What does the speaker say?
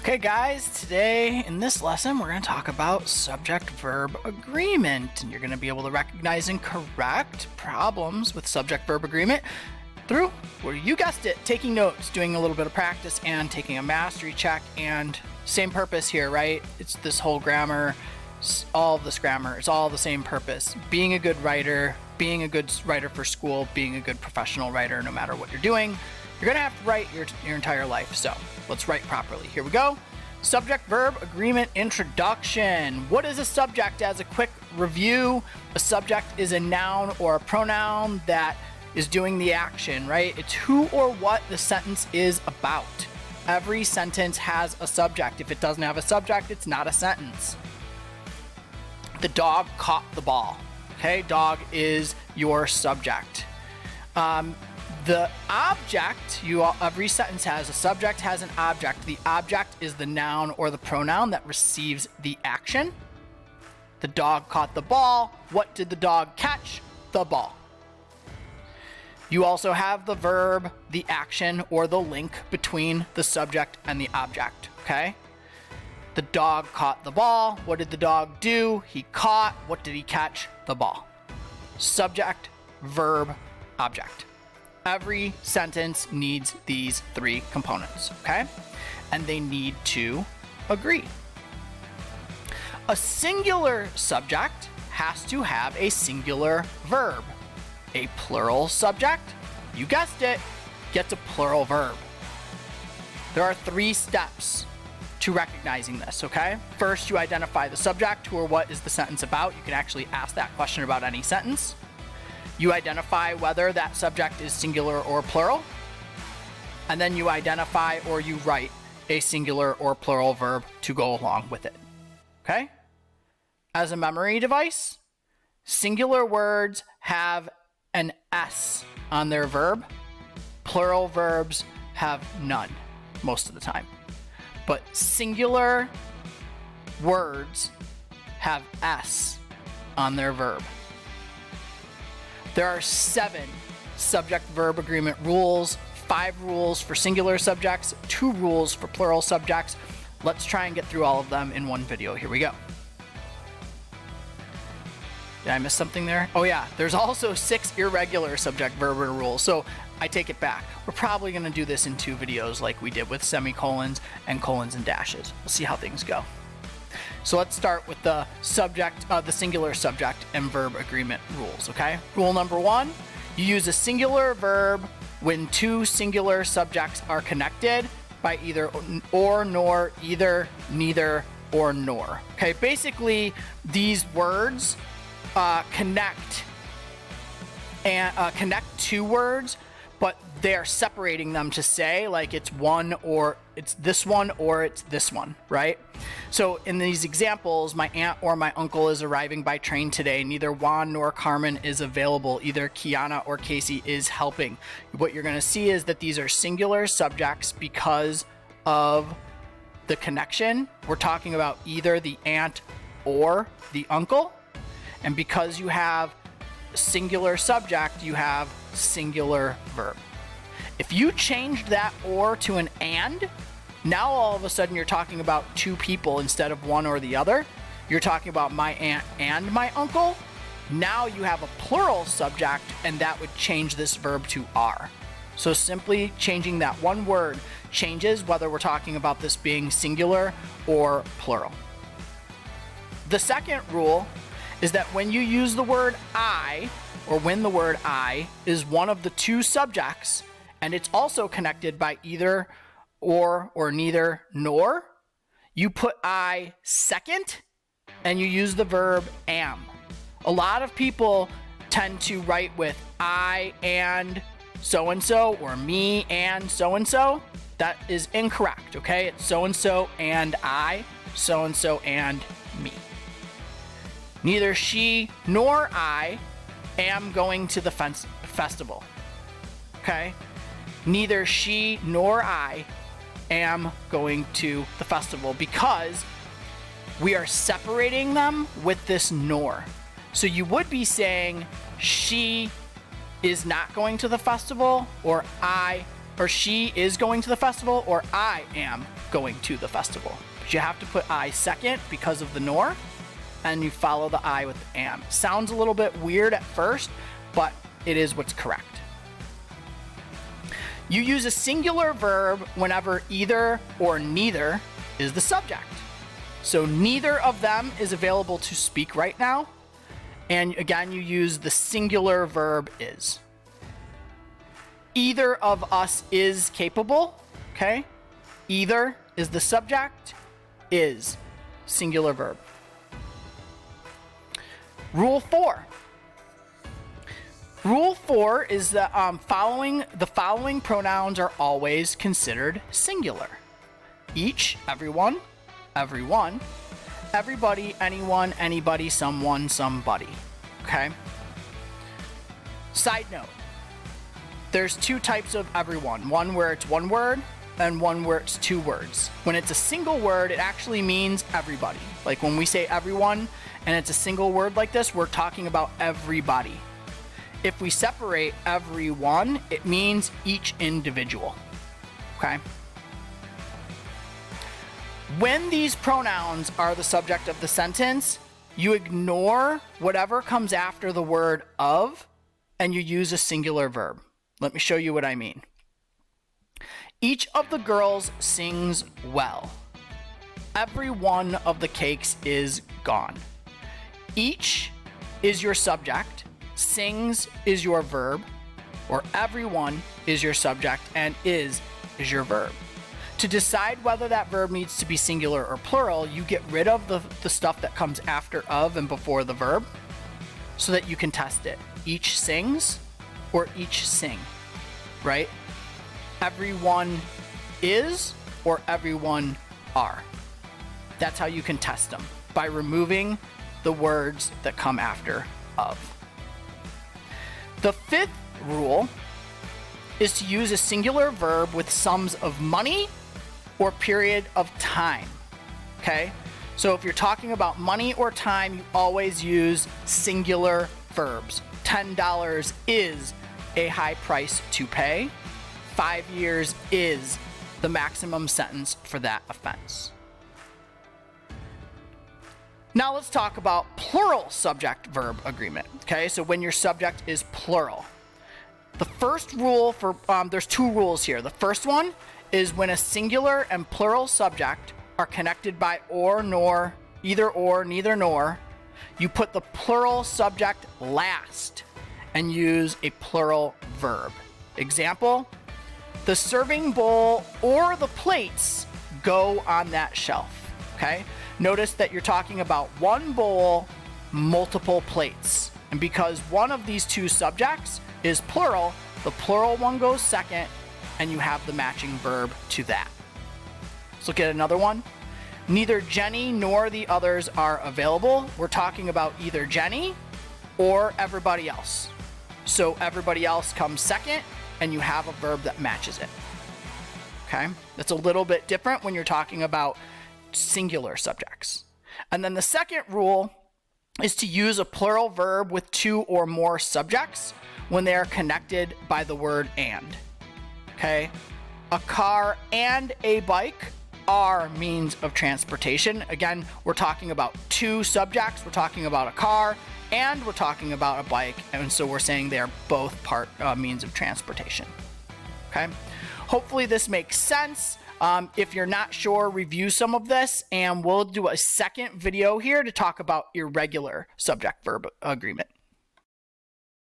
Okay guys, today in this lesson we're going to talk about subject-verb agreement, and you're going to be able to recognize and correct problems with subject-verb agreement through, well, you guessed it, taking notes, doing a little bit of practice, and taking a mastery check. And same purpose here, right? It's this whole grammar, all of this grammar, it's all the same purpose. Being a good writer, being a good writer for school, being a good professional writer, no matter what you're doing. You're going to have to write your entire life, so let's write properly. Here we go. Subject-verb agreement introduction. What is a subject? As a quick review, a subject is a noun or a pronoun that is doing the action, right? It's who or what the sentence is about. Every sentence has a subject. If it doesn't have a subject, it's not a sentence. The dog caught the ball. Okay, dog is your subject. The object, every sentence has a subject, has an object. The object is the noun or the pronoun that receives the action. The dog caught the ball. What did the dog catch? The ball. You also have the verb, the action, or the link between the subject and the object, okay? The dog caught the ball. What did the dog do? He caught. What did he catch? The ball. Subject, verb, object. Every sentence needs these three components, okay? And they need to agree. A singular subject has to have a singular verb. A plural subject, you guessed it, gets a plural verb. There are 3 steps to recognizing this, okay? First, you identify the subject, who or what is the sentence about. You can actually ask that question about any sentence. You identify whether that subject is singular or plural, and then you identify or you write a singular or plural verb to go along with it, okay? As a memory device, singular words have an S on their verb. Plural verbs have none most of the time, but singular words have S on their verb. There are 7 subject-verb agreement rules, 5 rules for singular subjects, 2 rules for plural subjects. Let's try and get through all of them in one video. Here we go. Did I miss something there? Oh yeah, there's also 6 irregular subject-verb rules, so I take it back. We're probably going to do this in 2 videos like we did with semicolons and colons and dashes. We'll see how things go. So let's start with the subject, the singular subject and verb agreement rules, okay? Rule number 1, you use a singular verb when 2 singular subjects are connected by either or, nor, either, neither, or nor. Okay, basically these words connect 2 words, but they're separating them to say like it's one or it's this one or it's this one, right? So in these examples, my aunt or my uncle is arriving by train today. Neither Juan nor Carmen is available. Either Kiana or Casey is helping. What you're going to see is that these are singular subjects because of the connection. We're talking about either the aunt or the uncle. And because you have singular subject, you have singular verb. If you changed that or to an and, now all of a sudden you're talking about 2 people instead of one or the other. You're talking about my aunt and my uncle. Now you have a plural subject, and that would change this verb to are. So simply changing that one word changes whether we're talking about this being singular or plural. The second rule is that when you use the word I, or when the word I is one of the 2 subjects, and it's also connected by either or neither, nor, you put I second, and you use the verb am. A lot of people tend to write with I and so-and-so, or me and so-and-so. That is incorrect, okay? It's so-and-so and I, so-and-so and me. Neither she nor I am going to the festival, okay? Neither she nor I am going to the festival because we are separating them with this nor. So you would be saying she is not going to the festival, or I or she is going to the festival, or I am going to the festival. But you have to put I second because of the nor, and you follow the I with am. Sounds a little bit weird at first, but it is what's correct. You use a singular verb whenever either or neither is the subject. So neither of them is available to speak right now. And again, you use the singular verb is. Either of us is capable, okay? Either is the subject, is singular verb. Rule 4. Rule 4 is that the following pronouns are always considered singular. Each, everyone, everyone, everybody, anyone, anybody, someone, somebody. Okay? Side note. There's two types of everyone. One where it's one word and one where it's two words. When it's a single word, it actually means everybody. Like when we say everyone and it's a single word like this, we're talking about everybody. If we separate everyone, it means each individual. Okay? When these pronouns are the subject of the sentence, you ignore whatever comes after the word of and you use a singular verb. Let me show you what I mean. Each of the girls sings well. Every one of the cakes is gone. Each is your subject, sings is your verb, or everyone is your subject, and is your verb. To decide whether that verb needs to be singular or plural, you get rid of the stuff that comes after of and before the verb so that you can test it. Each sings or each sing, right? Everyone is or everyone are. That's how you can test them, by removing the words that come after of. The fifth rule is to use a singular verb with sums of money or period of time, okay? So if you're talking about money or time, you always use singular verbs. $10 is a high price to pay. 5 years is the maximum sentence for that offense. Now let's talk about plural subject-verb agreement, okay? So when your subject is plural. The first rule for, there's two rules here. The first one is when a singular and plural subject are connected by or, nor, either or, neither nor, you put the plural subject last and use a plural verb. Example, the serving bowl or the plates go on that shelf, okay? Notice that you're talking about one bowl, multiple plates. And because one of these two subjects is plural, the plural one goes second, and you have the matching verb to that. Let's look at another one. Neither Jenny nor the others are available. We're talking about either Jenny or everybody else. So everybody else comes second, and you have a verb that matches it. Okay? That's a little bit different when you're talking about singular subjects. And then the second rule is to use a plural verb with two or more subjects when they are connected by the word and. Okay? A car and a bike are means of transportation. Again, we're talking about two subjects. We're talking about a car and we're talking about a bike. And so we're saying they are both means of transportation. Okay? Hopefully this makes sense. If you're not sure, review some of this, and we'll do a second video here to talk about irregular subject-verb agreement.